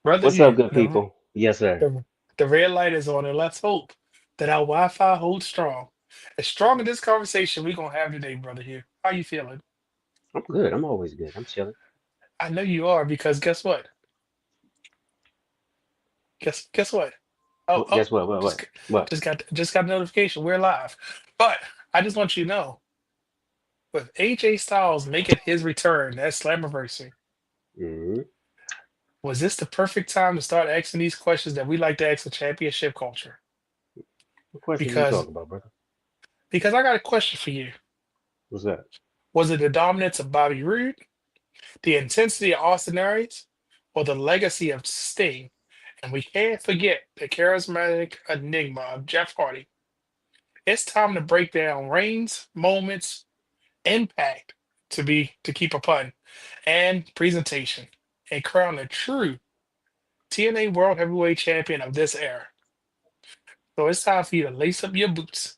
Brother What's up, here, good people? Yes, sir. the red light is on, and let's hope that our Wi-Fi holds strong. As strong as this conversation we're gonna have today, brother here. How you feeling? I'm good. I'm always good. I'm chilling. I know you are because guess what? Guess what? Oh, Guess oh, what? What? just What? What? just got a notification. We're live. But I just want you to know, with AJ Styles making his return at Slammiversary, Mm-hmm. was this the perfect time to start asking these questions that we like to ask the championship culture? What questions you Because talking about, brother? because I got a question for you. What's that? Was it the dominance of Bobby Roode, the intensity of Austin Aries, or the legacy of Sting? And we can't forget the charismatic enigma of Jeff Hardy. It's time to break down reigns, moments, impact to keep a pun, and presentation, and crown a true TNA World Heavyweight Champion of this era. So it's time for you to lace up your boots,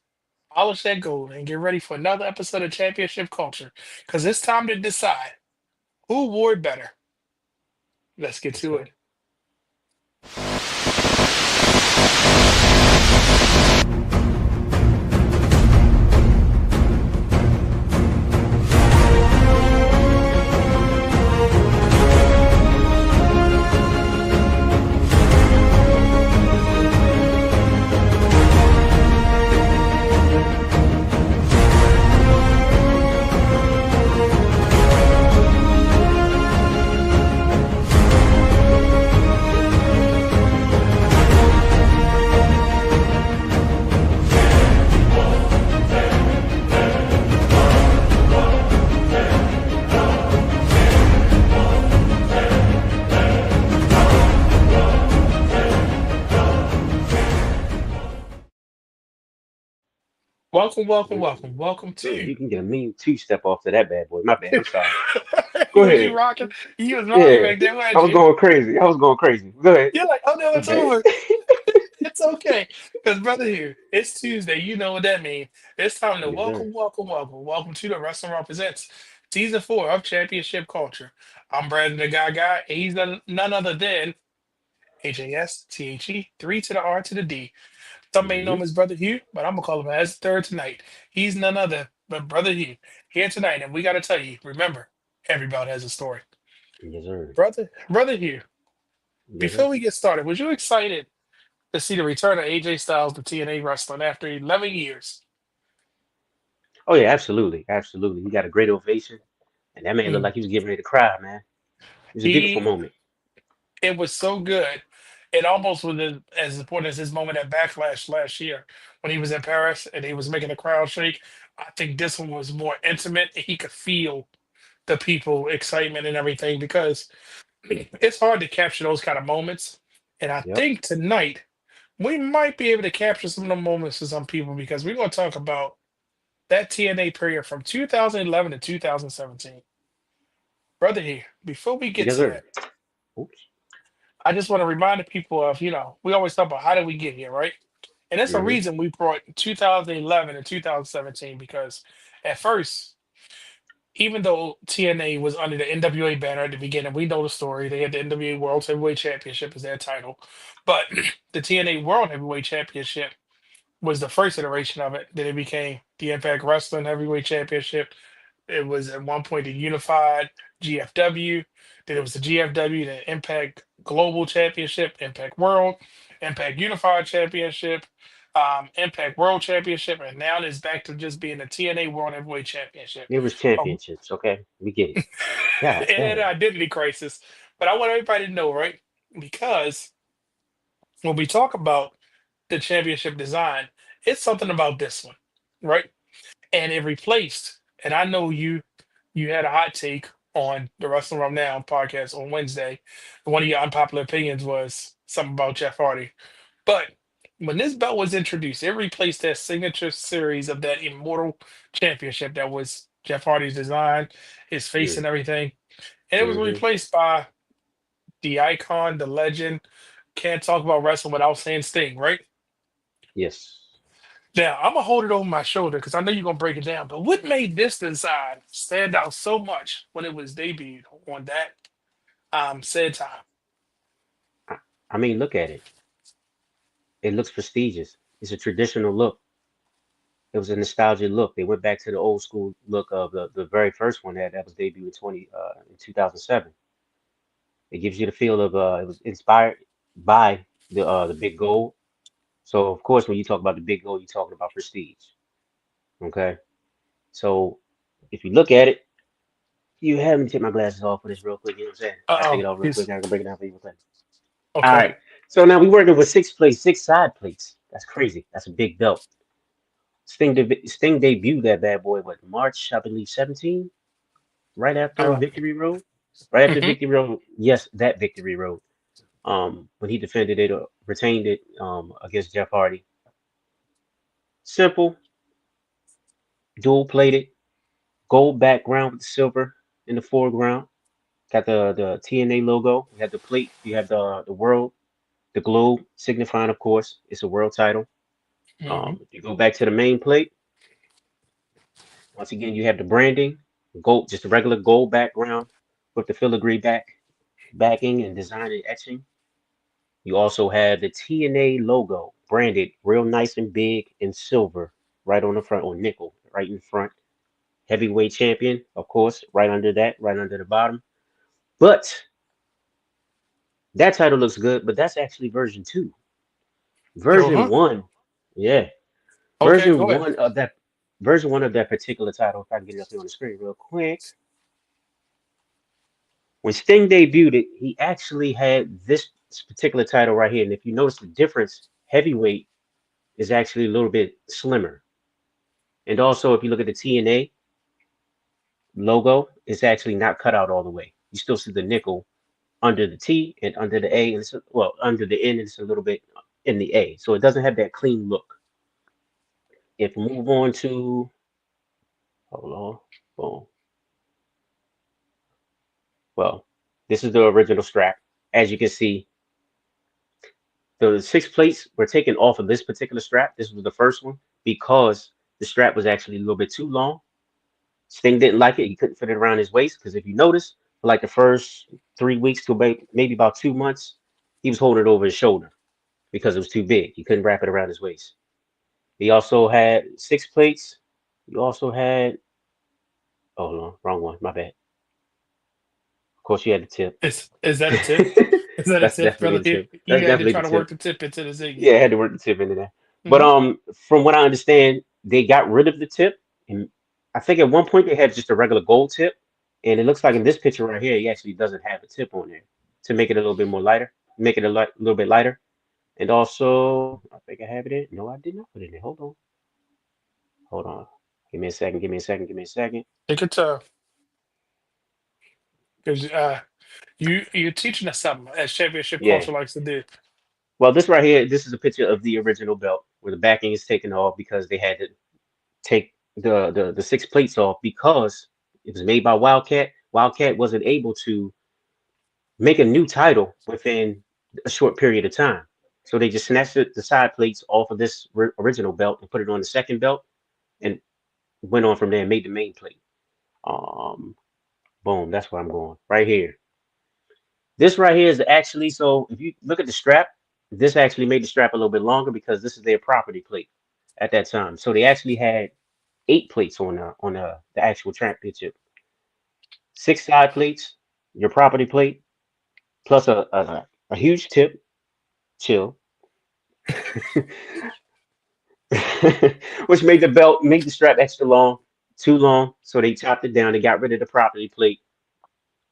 polish that gold, and get ready for another episode of Championship Culture. Because it's time to decide who wore it better. Let's get Yes, to sir. it. Welcome to. You can get a mean two-step off to that bad boy. My bad. I'm sorry. Go Was you ahead. rocking? You was rocking Yeah. back there, I weren't was you? going crazy. I was going crazy. Go ahead. You're like, oh no, My it's bad. over. It's okay. Because, brother, here, it's Tuesday. You know what that means. It's time to Yes, sir. welcome to the Wrestling Represents Season 4 of Championship Culture. I'm Brandon the Guy, and he's none other than HASTHE, 3 to the R to the D. Some may know Mm-hmm. him as Brother Hugh, but I'm going to call him as third tonight. He's none other but Brother Hugh here tonight. And we got to tell you, remember, everybody has a story. Yes, sir. Brother Hugh, Yes, before sir. we get started, was you excited to see the return of AJ Styles to TNA Wrestling after 11 years? Oh yeah, absolutely, absolutely. He got a great ovation, and that man looked Mm. like he was getting ready to cry, man. It was a beautiful He, moment. it was so good. It almost was as important as his moment at Backlash last year when he was in Paris and he was making the crowd shake. I think this one was more intimate and he could feel the people excitement and everything because it's hard to capture those kind of moments. And I Yep. think tonight we might be able to capture some of the moments for some people because we're going to talk about that TNA period from 2011 to 2017. Brother here, before we get Yes, to sir. that, Oops. I just want to remind the people of, we always talk about how did we get here, right? And that's the Mm-hmm. reason we brought 2011 and 2017 because at first, even though TNA was under the NWA banner at the beginning, we know the story. They had the NWA World Heavyweight Championship as their title. But the TNA World Heavyweight Championship was the first iteration of it. Then it became the Impact Wrestling Heavyweight Championship. It was at one point the unified GFW. Then it was the GFW, the Impact Global Championship, Impact World, Impact Unified Championship, Impact World Championship, and now it's back to just being the TNA World Heavyweight Championship. It was Oh, championships, okay? We get it. God it had an dang. identity crisis. But I want everybody to know, right? Because when we talk about the championship design, it's something about this one, right? And it replaced. And I know you had a hot take on the Wrestling Room Now podcast on Wednesday. One of your unpopular opinions was something about Jeff Hardy. But when this belt was introduced, it replaced that signature series of that immortal championship that was Jeff Hardy's design, his face and everything. And it was Mm-hmm. replaced by the icon, the legend. Can't talk about wrestling without saying Sting, right? Yes. Now, I'm gonna hold it over my shoulder because I know you're gonna break it down. But what made this design stand out so much when it was debuted on that said time? I mean, look at it. It looks prestigious. It's a traditional look. It was a nostalgia look. They went back to the old school look of the very first one that was debuted in 2007. It gives you the feel of it was inspired by the big gold. So of course, when you talk about the big gold, you're talking about prestige. Okay. So if you look at it, you have me take my glasses off for this real quick. You know what I'm saying? I take it Oh, off real quick. he's I can break it down for you real quick. All okay. right. So now we're working with six plates, six side plates. That's crazy. That's a big belt. Sting debuted that bad boy, what, March, I believe, 17, right after Uh, Victory Road? Right after mhm, Victory Road. Yes, that Victory Road. When he defended it or retained it against Jeff Hardy. Simple, dual plated, gold background with the silver in the foreground. Got the TNA logo. You have the plate. You have the world, the globe, signifying, of course, it's a world title. mhm. If you go back to the main plate, once again, you have the branding, gold, just a regular gold background with the filigree backing and design and etching. You also have the TNA logo branded real nice and big in silver right on the front, or nickel right in front. Heavyweight champion, of course, right under that, right under the bottom. But that title looks good, but that's actually version two. Oh, Version huh. one, yeah, Okay, go version ahead. one of that version one of that particular title. If I can get it up here on the screen real quick. When Sting debuted it, he actually had this particular title right here. And if you notice the difference, heavyweight is actually a little bit slimmer. And also, if you look at the TNA logo, it's actually not cut out all the way. You still see the nickel under the T and under the A, and well, under the N, and it's a little bit in the A. So it doesn't have that clean look. If we move on to, hold on, boom. Well, this is the original strap. As you can see, the six plates were taken off of this particular strap. This was the first one because the strap was actually a little bit too long. Sting didn't like it. He couldn't fit it around his waist because if you notice, for like the first 3 weeks to maybe about 2 months, he was holding it over his shoulder because it was too big. He couldn't wrap it around his waist. He also had six plates. He also had, oh, hold on, wrong one. My bad. Of course, you had the tip. Is that a tip? Is that a That's tip, definitely brother? the tip. You That's had to definitely try the to work tip. the tip into the Yeah, Ziggy. I had to work the tip into there. But Hmm. from what I understand, they got rid of the tip, and I think at one point they had just a regular gold tip, and it looks like in this picture right here, he actually doesn't have a tip on there to make it a little bit more lighter, make it little bit lighter. And also, I think I have it in. No, I did not put it in. Hold on, hold on. Give me a second. Give me a second. Give me a second. Take it to because you're teaching us something as championship Yeah. culture likes to do. Well, this right here, this is a picture of the original belt where the backing is taken off because they had to take the six plates off because it was made by Wildcat. Wildcat wasn't able to make a new title within a short period of time. So they just snatched the side plates off of this original belt and put it on the second belt and went on from there and made the main plate. Um, Boom, that's where I'm going. Right here. This right here is actually, so if you look at the strap, this actually made the strap a little bit longer because this is their property plate at that time. So they actually had eight plates on the actual championship. Six side plates, your property plate, plus a huge tip, chill, which made the strap extra long, too long. So they chopped it down. They got rid of the property plate,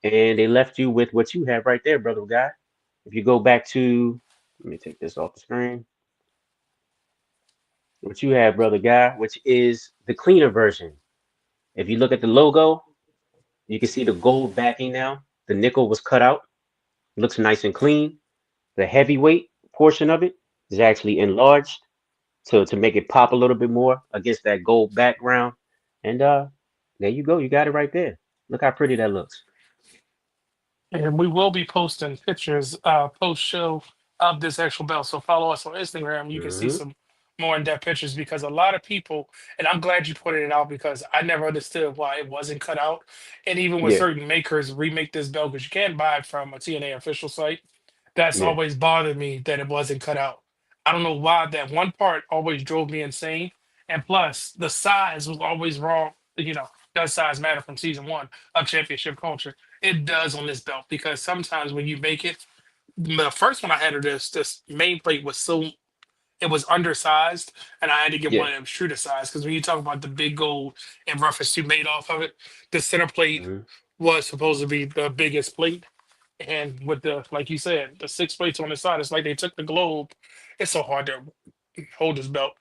and they left you with what you have right there, brother guy. If you go back to, let me take this off the screen. What you have, brother guy, which is the cleaner version. If you look at the logo, you can see the gold backing now. The nickel was cut out. Looks nice and clean. The heavyweight portion of it is actually enlarged to make it pop a little bit more against that gold background. And there you go. You got it right there. Look how pretty that looks. And we will be posting pictures post show of this actual belt. So follow us on Instagram. You can see Hmm. some more in-depth pictures because a lot of people, and I'm glad you pointed it out because I never understood why it wasn't cut out. And even when Yeah. certain makers remake this belt, because you can buy it from a TNA official site, That's Yeah. always bothered me that it wasn't cut out. I don't know why that one part always drove me insane. And plus, the size was always wrong. Does size matter from season one of championship culture? It does on this belt because sometimes when you make it, the first one I had of this main plate was so it was undersized, and I had to get Yeah. one of them shooter size because when you talk about the big gold in reference to made off of it, the center plate Hmm. was supposed to be the biggest plate. And with the, like you said, the six plates on the side, it's like they took the globe. It's so hard to hold this belt.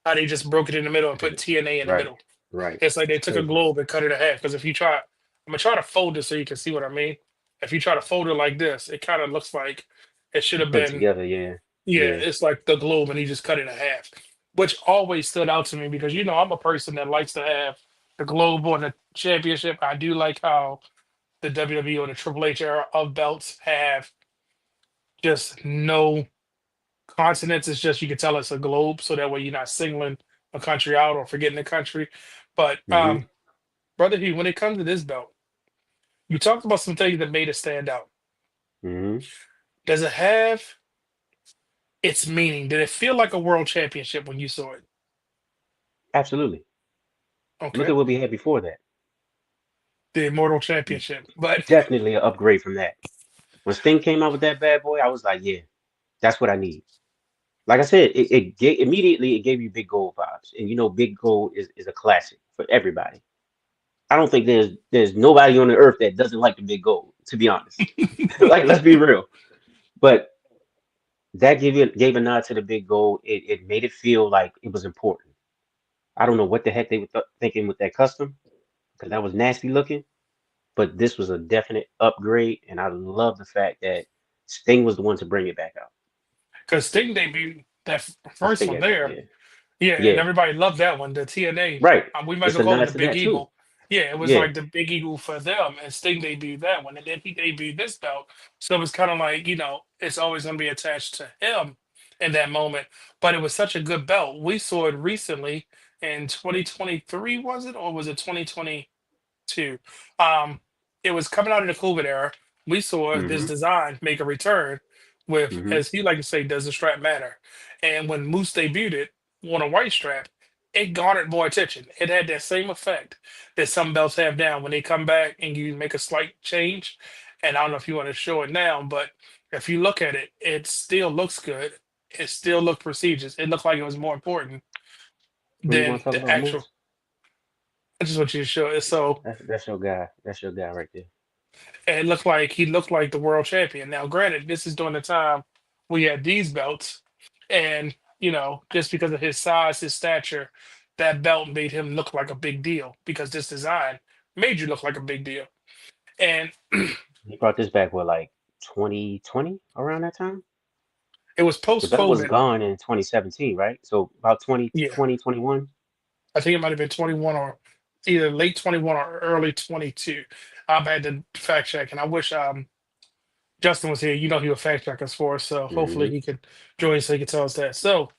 How they just broke it in the middle and put TNA in the Right. middle. Right. It's like they It's took a crazy. globe and cut it in half. Because if you try, I'm gonna try to fold it so you can see what I mean. If you try to fold it like this, it kind of looks like it should You have put it been. together. Yeah. Yeah, Yeah. it's like the globe, and he just cut it in half, which always stood out to me because I'm a person that likes to have the globe on the championship. I do like how the WWE or the Triple H era of belts have just no continents. It's just you can tell it's a globe, so that way you're not singling a country out or forgetting a country. But Hmm. brother Hugh, when it comes to this belt, you talked about some things that made it stand out. Hmm. Does it have its meaning? Did it feel like a world championship when you saw it? Absolutely. Look Okay, at what we had before that. the Immortal Championship, but Definitely an upgrade from that. When Sting came out with that bad boy, I was like, yeah, that's what I need. Like I said, immediately it gave you Big Gold vibes, and Big Gold is a classic for everybody. I don't think there's nobody on the earth that doesn't like the Big Gold, to be honest. Like, let's be real. But that gave a nod to the Big Gold. It made it feel like it was important. I don't know what the heck they were thinking with that custom, because that was nasty looking. But this was a definite upgrade, and I love the fact that Sting was the one to bring it back out. because Sting debuted that I first Sting one had that, there, yeah, yeah, and yeah, everybody loved that one, the TNA. right. We might as It's well a call it nod the to Big that too. Eagle. Yeah, it was Yeah, like the Big Eagle for them, and Sting debuted that one, and then he debuted this belt. So it's kind of like it's always going to be attached to him in that moment. But it was such a good belt. We saw it recently in 2023, was it, or was it 2020? Two. Um, it was coming out of the COVID era. We saw this hmm design make a return with, hmm as he like to say, does the strap matter? And when Moose debuted it on a white strap, it garnered more attention. It had that same effect that some belts have now when they come back and you make a slight change. And I don't know if you want to show it now, but if you look at it, it still looks good. It still looked prestigious. It looked like it was more important When you want than to talk the about actual. moves, I just want you to show it. So that's your guy. That's your guy right there. and it looked like he looked like the world champion. Now, granted, this is during the time we had these belts, and just because of his size, his stature, that belt made him look like a big deal because this design made you look like a big deal. And He brought this back with like 2020 around that time. it was The belt was post-COVID. gone in 2017, right? So about Yeah, 2020, 21. I think it might have been 21 or either late 21 or early 22. I've had to fact check, and I wish Justin was here. He would fact check us for us, so hopefully Hmm. he could join so he could tell us that. So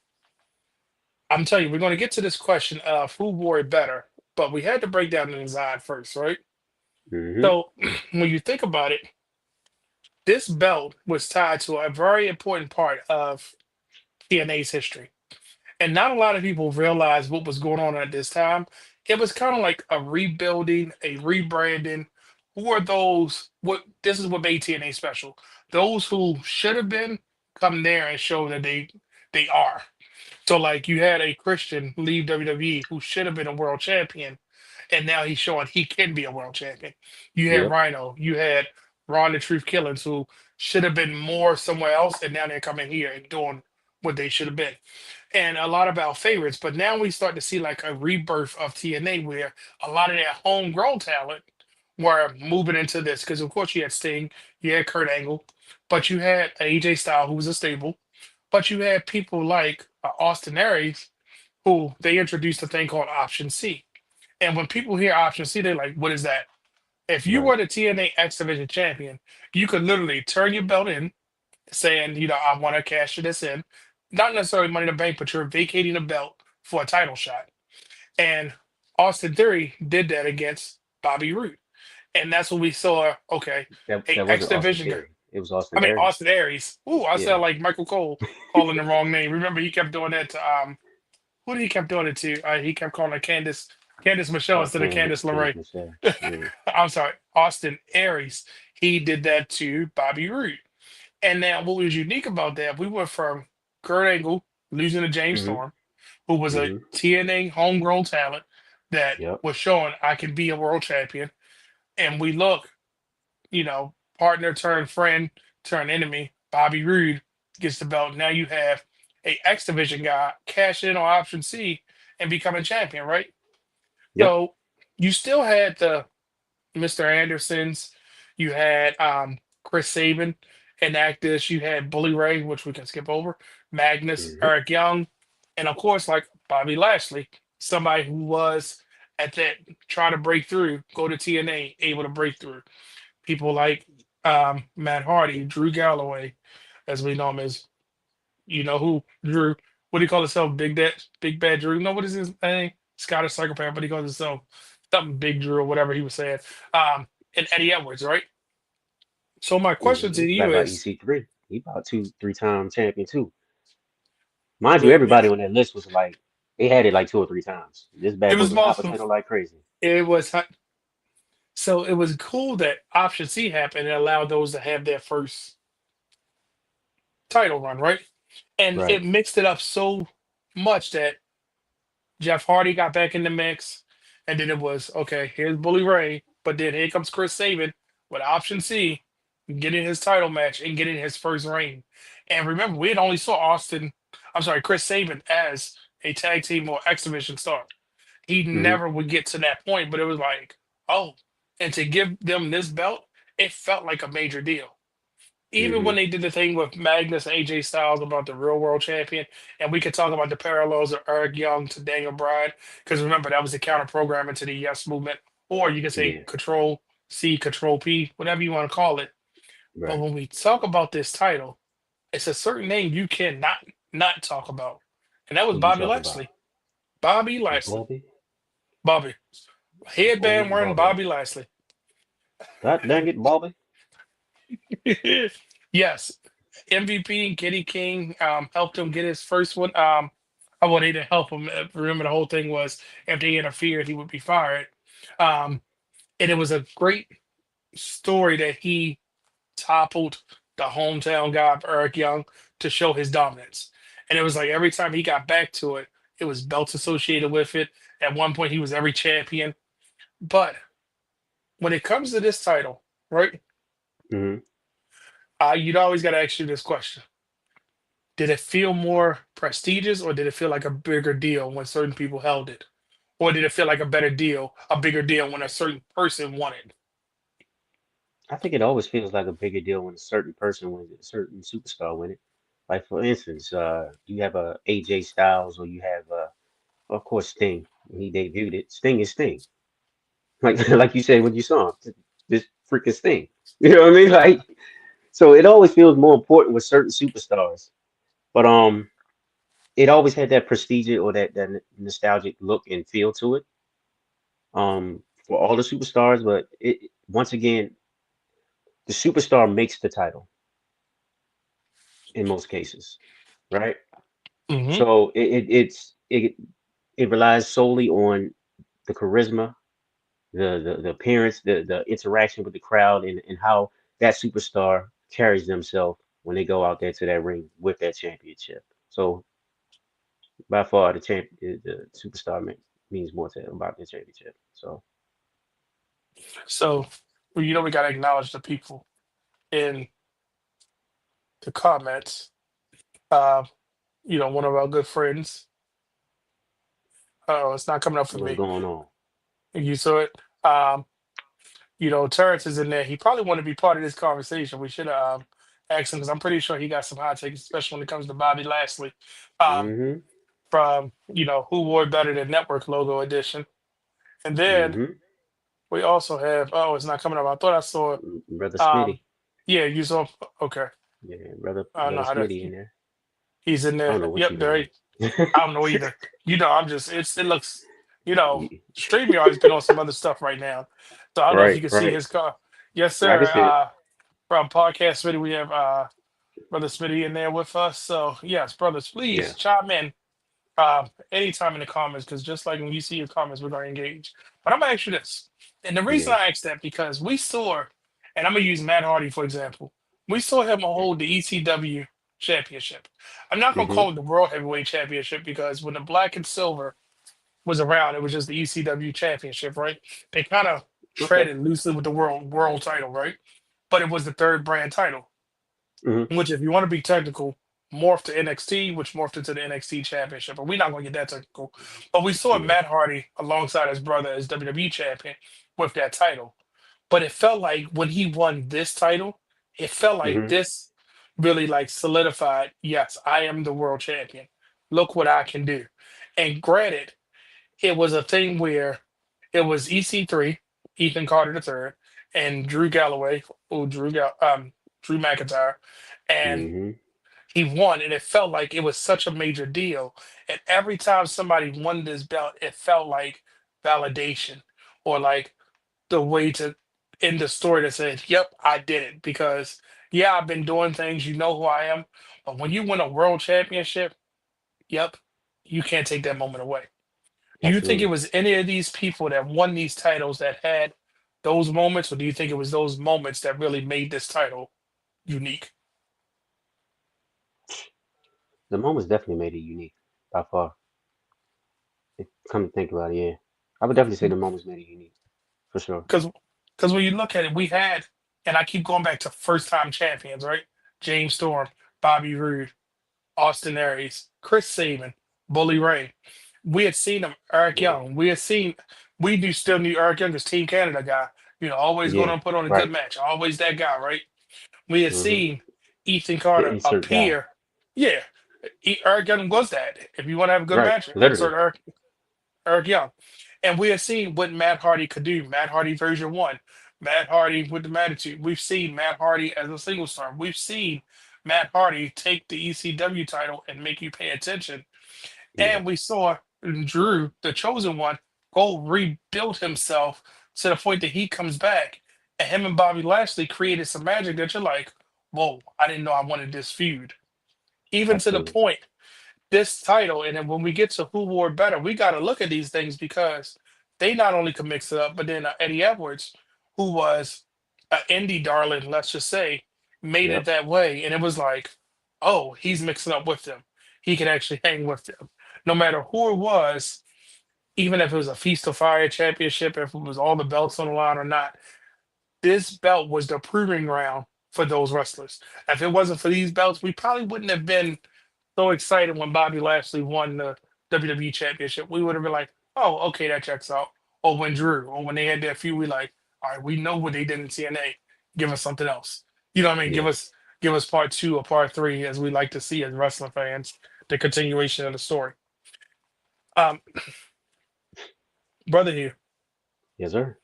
I'm telling you, we're going to get to this question of who wore it better, but we had to break down the design first, right? Hmm. So when you think about it, this belt was tied to a very important part of TNA's history. And not a lot of people realize what was going on at this time. It was kind of like a rebuilding, a rebranding. Who are those? What this is what made TNA special. Those who should have been come there and show that they are. So like you had a Christian leave WWE who should have been a world champion, and now he's showing he can be a world champion. You had Yep. Rhino, you had Ron the Truth Killers who should have been more somewhere else, and now they're coming here and doing what they should have been. And a lot of our favorites, but now we start to see like a rebirth of TNA where a lot of that homegrown talent were moving into this. Because of course you had Sting, you had Kurt Angle, but you had AJ Styles who was a stable, but you had people like Austin Aries, who they introduced a thing called Option C. And when people hear Option C, they're like, what is that? If you Right. were the TNA X Division champion, you could literally turn your belt in, saying, I want to cash this in. Not necessarily Money in the Bank, but you're vacating the belt for a title shot. And Austin Theory did that against Bobby Roode. And that's what we saw. Okay, That a that X wasn't Austin Division guy. Theory. It was I Austin mean Aries. Austin Aries. Ooh, I Yeah. sound like Michael Cole calling the wrong name. Remember, he kept doing that to who did he kept doing it to? He kept calling her Candice Michelle instead of Candice Candice LeRae. Michelle. Yeah. I'm sorry, Austin Aries. He did that to Bobby Roode. And now, what was unique about that? We went from Kurt Angle losing to James Mhm. Storm, who was a Mhm. TNA homegrown talent that Yep. was showing I can be a world champion, and we look, partner turned friend turned enemy. Bobby Roode gets the belt. Now you have a X Division guy cash in on option C and become a champion, right? Yep. So you still had the Mr. Andersons, you had Chris Sabin enact this, you had Bully Ray, which we can skip over, Magnus, Mhm. Eric Young, and of course, like Bobby Lashley, somebody who was at that try to break through, go to TNA, able to break through. People like Matt Hardy, Drew Galloway, as we know him as, you know who, Drew. What do you call himself? Big Bad Drew. No, what is his name? Scottish psychopath, but he calls himself something Big Drew or whatever he was saying. And Eddie Edwards, right? So my question to You forgot you about is, EC3. He about 3 time champion too. Mind you, wait a minute. everybody on that list was like they had it like 2 or 3 times. This It bad boy was was hot multiple. potato like crazy. It was so it was cool that Option C happened and allowed those to have their first title run, right? And Right. it mixed it up so much that Jeff Hardy got back in the mix, and then it was okay. Here's Bully Ray, but then here comes Chris Sabin with Option C, getting his title match and getting his first reign. And remember, we had only saw Chris Sabin as a tag team or exhibition star. He Mhm. never would get to that point, but it was like, oh, and to give them this belt, it felt like a major deal. Even when Mhm. they did the thing with Magnus and AJ Styles about the real world champion, and we could talk about the parallels of Eric Young to Daniel Bryan, because remember that was the counter programming to the Yes movement, or you could say Yeah. Control C, Control P, whatever you want to call it. But Right. when we talk about this title, it's a certain name you cannot not talk about, and that was Who you Bobby talking about? Lashley. Bobby Lashley, Bobby. Bobby, headband Oh, wearing Bobby. Bobby Lashley. God dang it, Bobby. Yes, MVP and Kitty King helped him get his first one. Well, they didn't help him. Remember, the whole thing was if they interfered, he would be fired. Um, and it was a great story that he toppled the hometown guy of Eric Young to show his dominance. And it was like every time he got back to it, it was belts associated with it. At one point, he was every champion. But when it comes to this title, right? Mhm. You'd always got to ask you this question: did it feel more prestigious, or did it feel like a bigger deal when certain people held it? Or did it feel like a bigger deal when a certain person won it? I think it always feels like a bigger deal when a certain person wins it, a certain superstar win it. Like for instance, you have a AJ Styles, or you have of course Sting. When he debuted it, Sting is Sting. Like like you said when you saw him, this freaking Sting. You know what I mean? Like so, it always feels more important with certain superstars. But it always had that prestige or that nostalgic look and feel to it. For all the superstars, but it once again, the superstar makes the title in most cases, right? Hmm. So it relies solely on the charisma, the appearance, the interaction with the crowd, and how that superstar carries themselves when they go out there to that ring with that championship. So by far, the superstar means more to about the championship. So So, well, we got to acknowledge the people in the comments. Uh, one of our good friends. Oh, it's not coming up for what's me. going on? You saw it. Um, Terrence is in there. He probably want to be part of this conversation. We should have asked him because I'm pretty sure he got some hot takes, especially when it comes to Bobby Lashley. Um, Mm-hmm. from who wore it better than Network Logo Edition, and then Mm-hmm. we also have. Oh, it's not coming up. I thought I saw. Brother Um, Smitty. yeah, you saw. Okay, Yeah, I don't know brother how to. Smitty in there. He's in I there. don't know what Yep, you there. doing. I don't know either. I'm just. It looks. StreamYard has been on some other stuff right now, so I don't know if Right, you can see right. his car. Yes, I can sir. see it. from podcast Smitty. We have brother Smitty in there with us. So yes, brothers, Yeah. please chime in anytime in the comments because just like when you see your comments, we're gonna engage. But I'm gonna ask you this, and the reason Yeah. I asked that because we saw, and I'm gonna use Matt Hardy for example. We saw him hold the ECW championship. I'm not gonna Mm-hmm. call it the World Heavyweight Championship because when the black and silver was around, it was just the ECW championship, right? They kind of Okay. treaded loosely with the world title, right? But it was the third brand title, Mm-hmm. which if you want to be technical, morphed to NXT, which morphed into the NXT championship. But we're not gonna get that technical. But we saw Yeah. Matt Hardy alongside his brother as WWE champion with that title. But it felt like when he won this title, it felt like Mm-hmm. this really like solidified, yes, I am the world champion. Look what I can do. And granted, it was a thing where it was EC3, Ethan Carter the third, and Drew Galloway, or Drew McIntyre, and Mm-hmm. he won, and it felt like it was such a major deal. And every time somebody won this belt, it felt like validation or like the way to end the story that said, "Yep, I did it." Because yeah, I've been doing things. You know who I am. But when you win a world championship, yep, you can't take that moment away. Do you think it Absolutely. was any of these people that won these titles that had those moments, or do you think it was those moments that really made this title unique? The moments definitely made it unique by far. Come to think about it, yeah. I would definitely say the moments made it unique for sure. Because when you look at it, we had, and I keep going back to first time champions, right? James Storm, Bobby Roode, Austin Aries, Chris Sabin, Bully Ray. We had seen them, Eric Yeah. Young. We do still knew Eric Young as Team Canada guy. Always going Yeah. to put on a good Right. match. Always that guy, right? We had Mm-hmm. seen Ethan The Carter insert guy. appear. Yeah, Eric Young was that. If you want to have a good Right. match, insert Literally. Eric Young. And we have seen what Matt Hardy could do. Matt Hardy version one. Matt Hardy with the attitude. We've seen Matt Hardy as a single star. We've seen Matt Hardy take the ECW title and make you pay attention. Yeah. And we saw Drew, the chosen one, go rebuild himself to the point that he comes back. And him and Bobby Lashley created some magic that you're like, whoa, I didn't know I wanted this feud. Even to the Absolutely. point this title, and then when we get to who wore better, we got to look at these things because they not only can mix it up, but then Eddie Edwards, who was an indie darling, let's just say, made it Yep. that way, and it was like, oh, he's mixing up with them. He can actually hang with them, no matter who it was, even if it was a Feast of Fire championship, if it was all the belts on the line or not. This belt was the proving ground for those wrestlers. If it wasn't for these belts, we probably wouldn't have been so excited when Bobby Lashley won the WWE Championship. We would have been like, "Oh, okay, that checks out." Or when Drew, or when they had their feud, we like, "All right, we know what they did in TNA. Give us something else." You know what I mean? Yeah. Give us part two or part three, as we like to see as wrestling fans, the continuation of the story. Um, brother here. Yes, sir.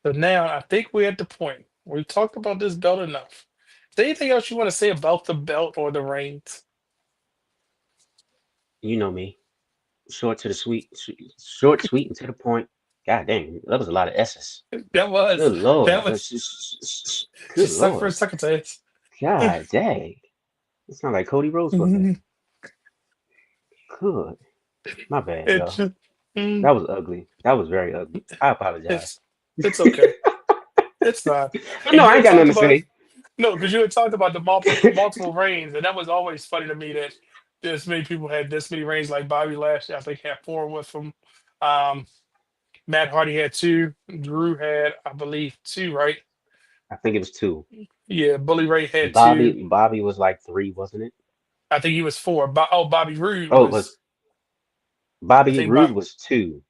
So now I think we're at the point where we've talked about this belt enough. Is there anything else you want to say about the belt or the reigns? You know me. Short to the sweet, short, sweet, and to the point. God dang, that was a lot of S's. That was Good lord. that was Good just stuck for a lord. second to it. God dang. It's not like Cody Rhodes was that. Good. My bad, It's y'all. just, mm, That was ugly. That was very ugly. I apologize. it's it's okay. It's fine. But And no, you I had ain't got talked nothing to about say. no, because you had talked about the multiple reigns, and that was always funny to me that this many people had this many reigns. Like Bobby Lashley, I think had four with him. Um, Matt Hardy had two. Drew had, I believe, two. Right? I think it was two. Yeah, Bully Ray had two. Bobby was like three, wasn't it? I think he was four. Bobby Roode Oh, it was was. I Bobby think Roode was two.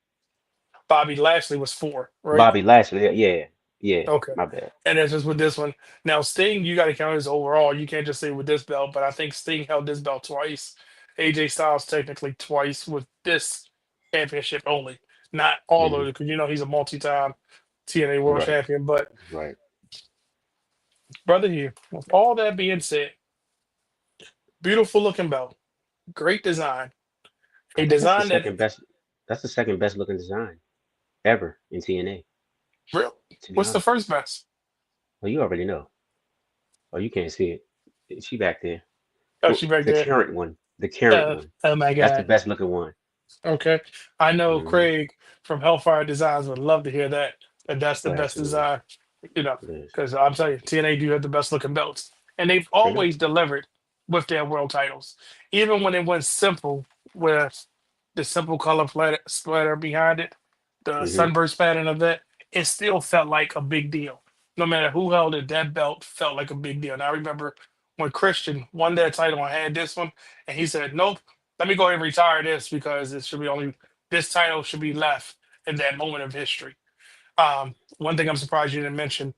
Bobby Lashley was four. Right? Bobby Lashley, yeah, yeah. Okay. My bad. And that's just with this one. Now, Sting, you got to count as overall. You can't just say with this belt, but I think Sting held this belt twice. AJ Styles technically twice with this championship only, not all of Hmm. it, because he's a multi-time TNA World Right, Champion. But right. brother, here, with all that being said, beautiful looking belt, great design, I a think that's the design that second best. That's the second best looking design ever in TNA. real. To be What's the honest. first best? Well, you already know. Oh, you can't see it. She back there. Oh, she back The there. current one. The current one. Oh my That's the God. best looking one. Okay. I know Hmm. Craig from Hellfire Designs would love to hear that. And that's the Oh, best absolutely. design, It is. because I'm telling you, TNA do have the best looking belts. And they've Straight up. always delivered with their world titles. Even when it went simple with the simple color splatter behind it, the Hmm. sunburst pattern of that, it still felt like a big deal. No matter who held it, that belt felt like a big deal. And I remember when Christian won that title and had this one, and he said, "Nope, let me go ahead and retire this because it should be only this title should be left in that moment of history." One thing I'm surprised you didn't mention: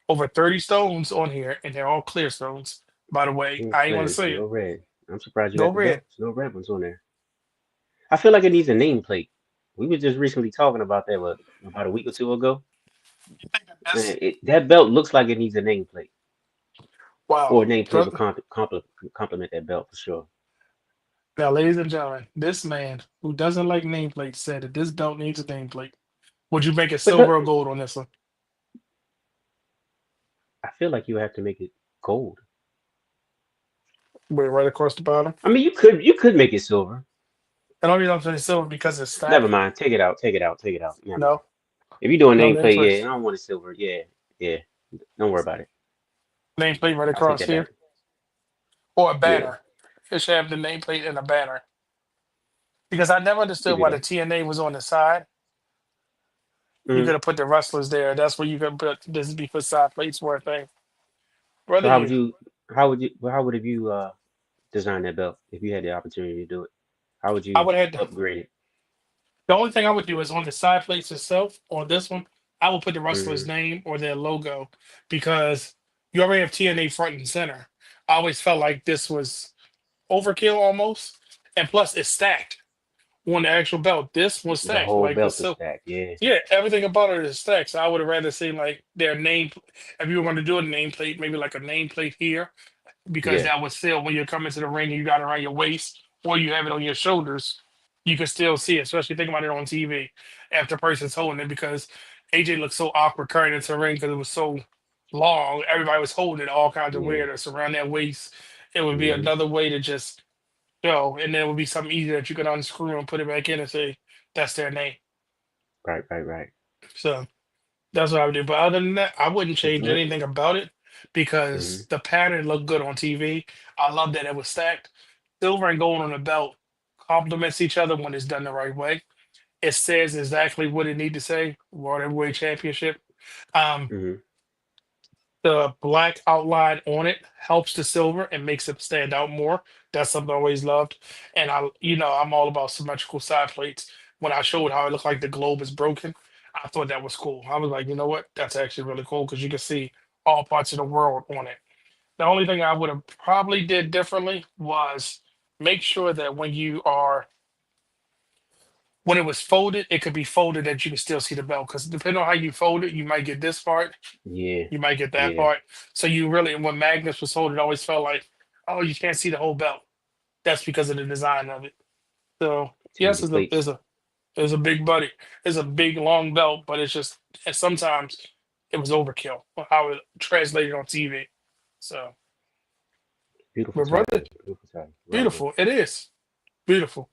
over 30 stones on here, and they're all clear stones. By the way, It's I ain't clear. want to It's say no it. red. I'm surprised you No got the red. belt. There's no red ones on there. I feel like it needs a nameplate. We were just recently talking about that, what, about a week or two ago. You think that Man, this? that belt looks like it needs a nameplate. Wow. Or a nameplate would complement that belt for sure. Now, ladies and gentlemen, this man who doesn't like nameplates said that this belt needs a nameplate. Would you make it But no, silver or gold on this one? I feel like you have to make it gold. Wait, right across the bottom. I mean, you could make it silver. And only reason I'm saying silver because it's Never stacked. mind. Take it out. Take it out. Take it out. Never mind. No, If you're doing no nameplate, yeah, nameplate. I don't want it silver. Yeah, yeah. Don't worry about it. Nameplate right I'll take across that back. here. Or a Yeah, banner. It should have the nameplate and a banner. Because I never give understood you why the that. TNA was on the side. You Mm. could have put the wrestlers there. That's where you could put this be for side plates were a thing. So Brother how would Hugh, you, how would have you design that belt if you had the opportunity to do it? How would I you would have had upgrade it? the only thing I would do is on the side plates itself, on this one, I will put the wrestler's Mm. name or their logo because you already have TNA front and center. I always felt like this was overkill almost. And plus it's stacked on the actual belt. This was The stacked. whole Like it's belt is so stacked. Yeah, yeah, everything about it is stacked. So I would have rather seen like their name if you were going to do a nameplate, maybe like a nameplate here because yeah, that would still when you're coming to the ring and you got it around your waist or you have it on your shoulders, you can still see it. Especially think about it on TV after a person's holding it because AJ looked so awkward carrying it to the ring because it was so long. Everybody was holding it all kinds of yeah. weirdness around their waist. It would be Hmm. another way to just go, and then it would be something easy that you could unscrew and put it back in and say that's their name. Right, right, right. So that's what I would do. But other than that, I wouldn't change Look. anything about it Hmm. because the pattern looked good on TV. I love that it was stacked. Silver and gold on the belt complements each other when it's done the right way. It says exactly what it need to say. World Heavyweight Championship. Um, Hmm. the black outline on it helps the silver and makes it stand out more. That's something I always loved. And I'm all about symmetrical side plates. When I showed how it looked like the globe is broken, I thought that was cool. I was like, you know what? That's actually really cool because you can see all parts of the world on it. The only thing I would have probably did differently was make sure that when it was folded, it could be folded that you can still see the belt. Because depending on how you fold it, you might get this part, Yeah, you might get that yeah. part. So you really, when Magnus was sold, it always felt like, oh, you can't see the whole belt. That's because of the design of it. So Too yes, many plates. it's a big buddy. It's a big long belt, but it's just and sometimes it was overkill on how it translated on TV. So, Beautiful but brother, title. Beautiful title. Love it. beautiful. It is beautiful.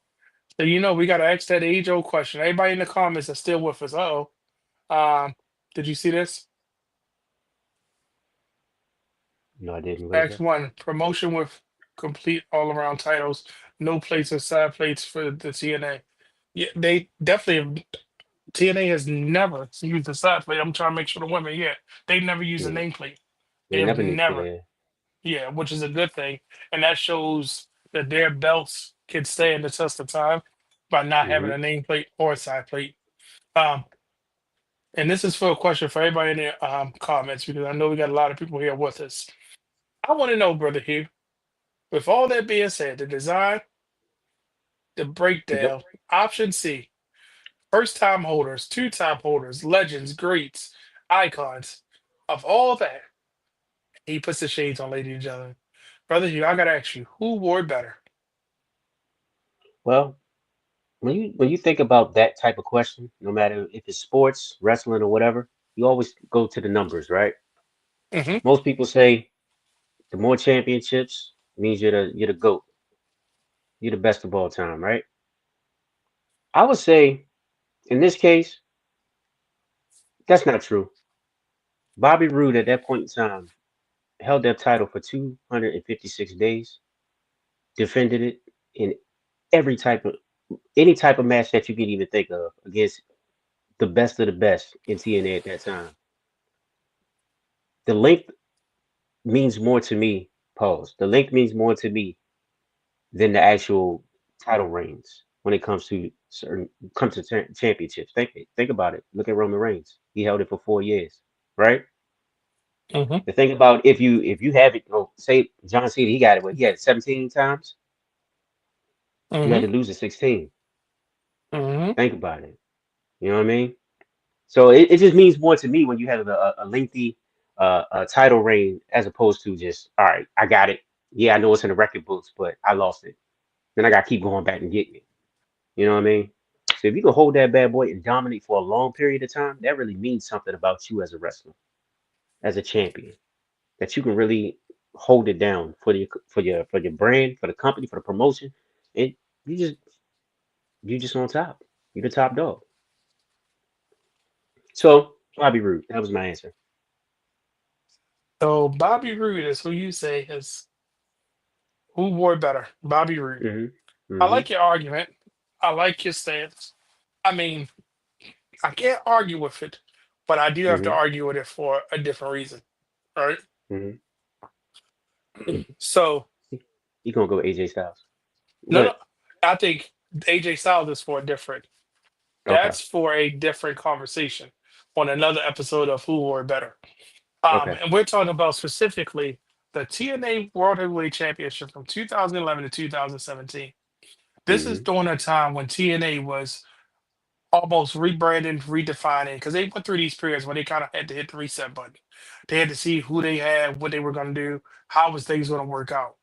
So we got to ask that age old question. Everybody in the comments that's still with us. Oh, did you see this? No, I didn't. What is Ask that? one promotion with complete all around titles, no plates or side plates for the TNA. Yeah, they definitely TNA has never used a side plate. I'm trying to make sure the women, yeah, they never use a Yeah. nameplate. They They have never need. never, Yeah. yeah, which is a good thing, and that shows that their belts can stand the test of time by not having Hmm. a nameplate or a side plate. Um, and this is for a question for everybody in the comments because I know we got a lot of people here with us. I want to know, brother Hugh, with all that being said, the design, the Yep. breakdown, option C, first time holders, two-time holders, legends, greats, icons, of all that, he puts the shades on, ladies and gentlemen. Brother Hugh, I gotta ask you, who wore it better? Well, when you think about that type of question, no matter if it's sports, wrestling, or whatever, you always go to the numbers, right? Hmm. Most people say The more championships means you're the GOAT. You're the best of all time, right? I would say in this case, that's not true. Bobby Roode at that point in time held that title for 256 days, defended it in every type of any type of match that you can even think of against the best of the best in TNA at that time. The length means more to me. Pause. The length means more to me than the actual title reigns when it comes to championships. Think about it. Look at Roman Reigns. He held it for 4 years, right? Mm-hmm. The thing about if you have it, say John Cena, he got it, but he had it 17 times. You had Mm-hmm. to lose it 16. Mm-hmm. Think about it. You know what I mean? So it just means more to me when you have a lengthy title reign as opposed to just, all right, I got it. Yeah, I know it's in the record books, but I lost it. Then I got to keep going back and getting it. You know what I mean? So if you can hold that bad boy and dominate for a long period of time, that really means something about you as a wrestler, as a champion, that you can really hold it down for your brand, for the company, for the promotion, and you just you just on top. You're the top dog. So Bobby Roode, that was my answer. So Bobby Roode is who you say is who wore better. Bobby Roode. Hmm. I Hmm. like your argument. I like your stance. I mean, I can't argue with it, but I do have to Hmm. argue with it for a different reason. Right? Hmm. So You gonna go AJ Styles? no, no. But I think AJ Styles is for a different. okay, That's for a different conversation on another episode of Who Wore Better. okay. And we're talking about specifically the TNA World Heavyweight Championship from 2011 to 2017. This is Hmm. during a time when TNA was almost rebranding, redefining, because they went through these periods when they kind of had to hit the reset button. They had to see who they had, what they were going to do, how was things going to work out.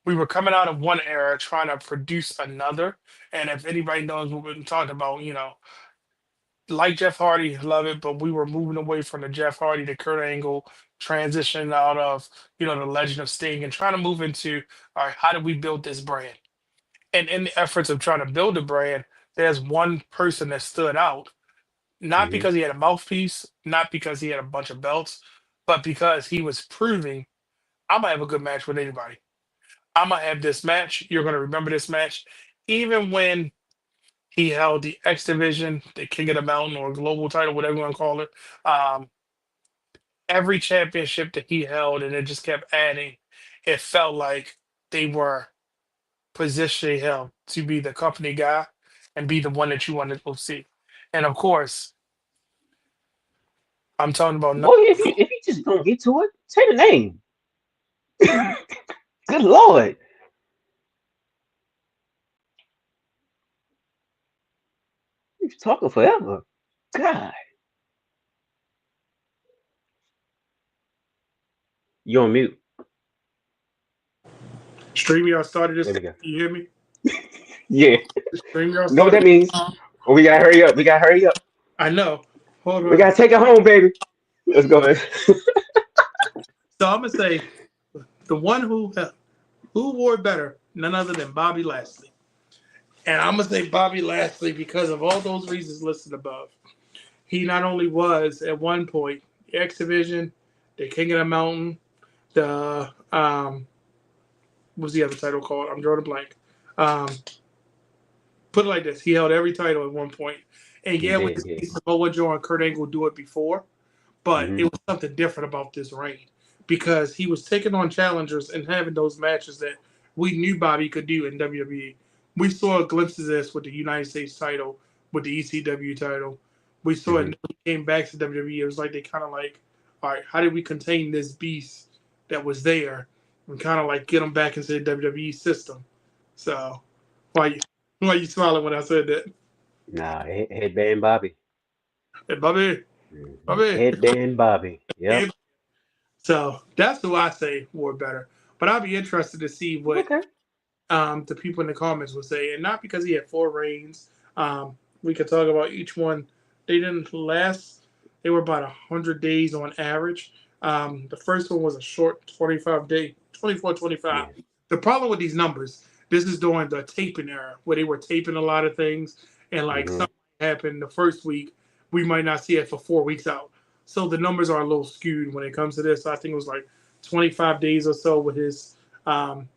We were coming out of one era trying to produce another. And if anybody knows what we're talking about, like Jeff Hardy, love it, but we were moving away from the Jeff Hardy to Kurt Angle, transitioning out of, the Legend of Sting and trying to move into, all right, how do we build this brand? And in the efforts of trying to build a brand, there's one person that stood out, not Hmm. because he had a mouthpiece, not because he had a bunch of belts, but because he was proving, I'm gonna have a good match with anybody. I'm gonna have this match. You're gonna remember this match. Even when he held the X Division, the King of the Mountain, or global title, whatever you want to call it. Um, every championship that he held, and it just kept adding. It felt like they were positioning him to be the company guy and be the one that you wanted to see. And of course, I'm talking about not. Boy, if you just gonna get to it, say the name. Good Lord, you talking forever. God, you on mute. StreamYard started this. There we go. You hear me? Yeah, StreamYard you know what that started. means? Well, we gotta hurry up. We gotta hurry up. I know. Hold We on. gotta take it home, baby. Let's go ahead. So I'm gonna say the one who wore better, none other than Bobby Lashley. And I'm gonna say Bobby Lashley because of all those reasons listed above. He not only was at one point the X Division, the King of the Mountain, the what's the other title called? I'm drawing a blank. Um, put it like this: he held every title at one point. And He yeah, we did, yeah. see Samoa Joe and Kurt Angle do it before, but it Hmm. was something different about this reign because he was taking on challengers and having those matches that we knew Bobby could do in WWE. We saw glimpses of this with the United States title, with the ECW title. We saw it Hmm. when he came back to WWE. It was like they kind of like, all right, how did we contain this beast that was there and kind of like get him back into the WWE system? So why you smiling when I said that? Nah, headband Bobby. Hey, Bobby, Bobby. Headband Bobby. Yep. So that's who I say wore better. But I'll be interested to see what Okay. the people in the comments will say. And not because he had four reigns. We could talk about each one. They didn't last. They were about 100 days on average. The first one was a short 25 day, 24, 25. Yeah. The problem with these numbers, this is during the taping era where they were taping a lot of things, and like Hmm. something happened the first week, we might not see it for 4 weeks out. So the numbers are a little skewed when it comes to this. So I think it was like 25 days or so with his um,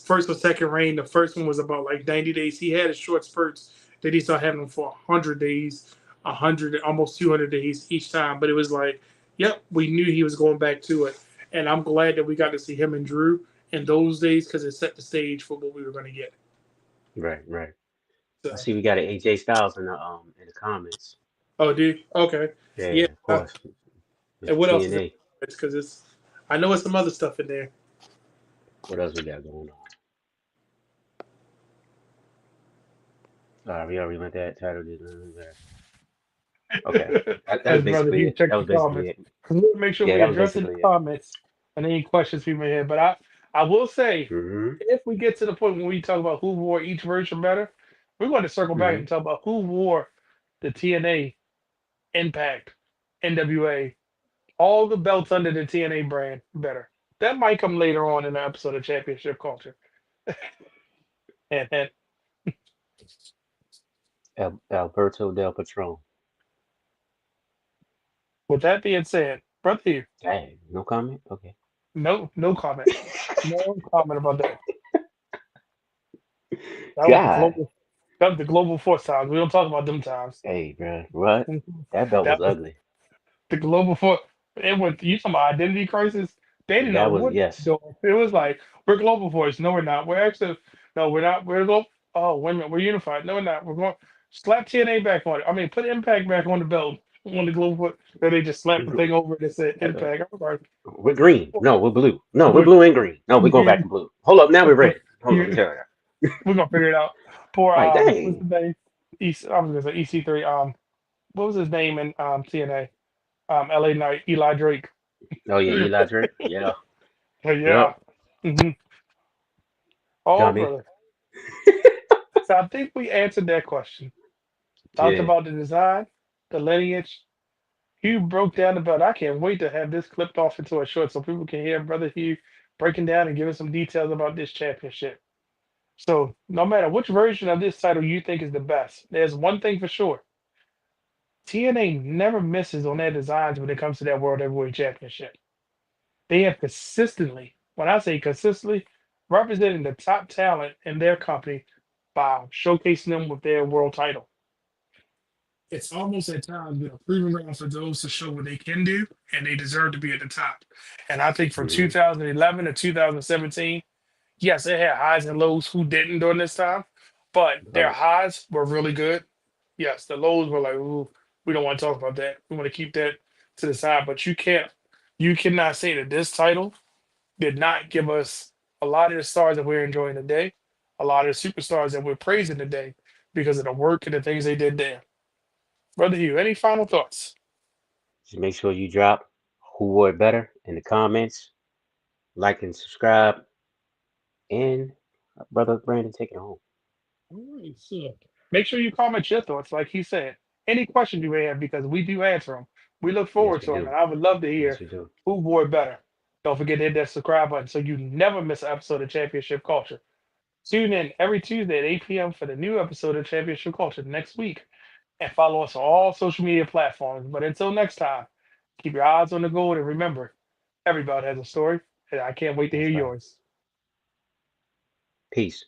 first or second reign. The first one was about like 90 days. He had his short spurts that he started having them for 100 days, 100, almost 200 days each time. But it was like, yep, we knew he was going back to it. And I'm glad that we got to see him and Drew in those days because it set the stage for what we were going to get. Right, right. I So, see we got an AJ Styles in the comments. oh, dude, okay, yeah. Yeah, of course. And Mr. what else is in TNA. it? Because it's, I know it's some other stuff in there. What else we got going on? We already went that title. Okay, that was As brother, basically you it. check That the was basically comments it. because we'll make sure Yeah, we that was address in the basically it. comments and any questions we may have. But I will say, Hmm. if we get to the point when we talk about who wore each version better, we're going to circle back Hmm. and talk about who wore the TNA, Impact, NWA, all the belts under the TNA brand better. That might come later on in the episode of Championship Culture. And Alberto Del Patron. with that being said, brother, you Dang, no comment. Okay. no comment, no comment about that. That was the God, global. That was the global force times. We don't talk about them times. hey, bro, what? That belt That was was ugly. the global force. It went. You talking about identity crisis? They didn't know That was what yes. they were doing. It was like we're global force. No, we're not. We're actually no, we're not. We're global. Oh, wait a minute. We're unified. No, we're not. We're going slap TNA back on it. I mean, put Impact back on the belt on the global force. Then they just slapped the thing over it and said Uh, Impact. I was like, we're green. No, we're blue. No, we're we're, blue and green. No, we're going back to blue. Hold up, now we're red. Hold up, we're yeah, yeah. gonna figure it out. Poor Like, what's dang. his name? I was gonna say EC3. What was his name in TNA? LA Knight, Eli Drake. Oh yeah, Eli Drake. Yeah. Yeah. Yep. hmm Oh, Dummy. brother. So I think we answered that question. Talked Yeah. about the design, the lineage. Hugh broke down the belt. I can't wait to have this clipped off into a short so people can hear Brother Hugh breaking down and giving some details about this championship. So no matter which version of this title you think is the best, there's one thing for sure. TNA never misses on their designs when it comes to that World Heavyweight Championship. They have consistently, when I say consistently, representing the top talent in their company by showcasing them with their world title. It's almost at times been a proving ground for those to show what they can do, and they deserve to be at the top. And I think from Hmm. 2011 to 2017, yes, it had highs and lows. Who didn't during this time? But their Right. highs were really good. Yes, the lows were like, ooh, we don't want to talk about that. We want to keep that to the side. But you cannot say that this title did not give us a lot of the stars that we're enjoying today, a lot of the superstars that we're praising today because of the work and the things they did there. Brother Hugh, any final thoughts? Just make sure you drop who wore it better in the comments. Like and subscribe. And brother Brandon taking it home. All right, so make sure you comment your thoughts, like he said. Any questions you may have, because we do answer them. We look Yes, forward we to them, do. and I would love to Yes, hear we do. who wore it better. Don't forget to hit that subscribe button so you never miss an episode of Championship Culture. Tune in every Tuesday at 8 p.m. for the new episode of Championship Culture next week, and follow us on all social media platforms. But until next time, keep your eyes on the goal, and remember, everybody has a story, and I can't wait to hear That's right. yours. Peace.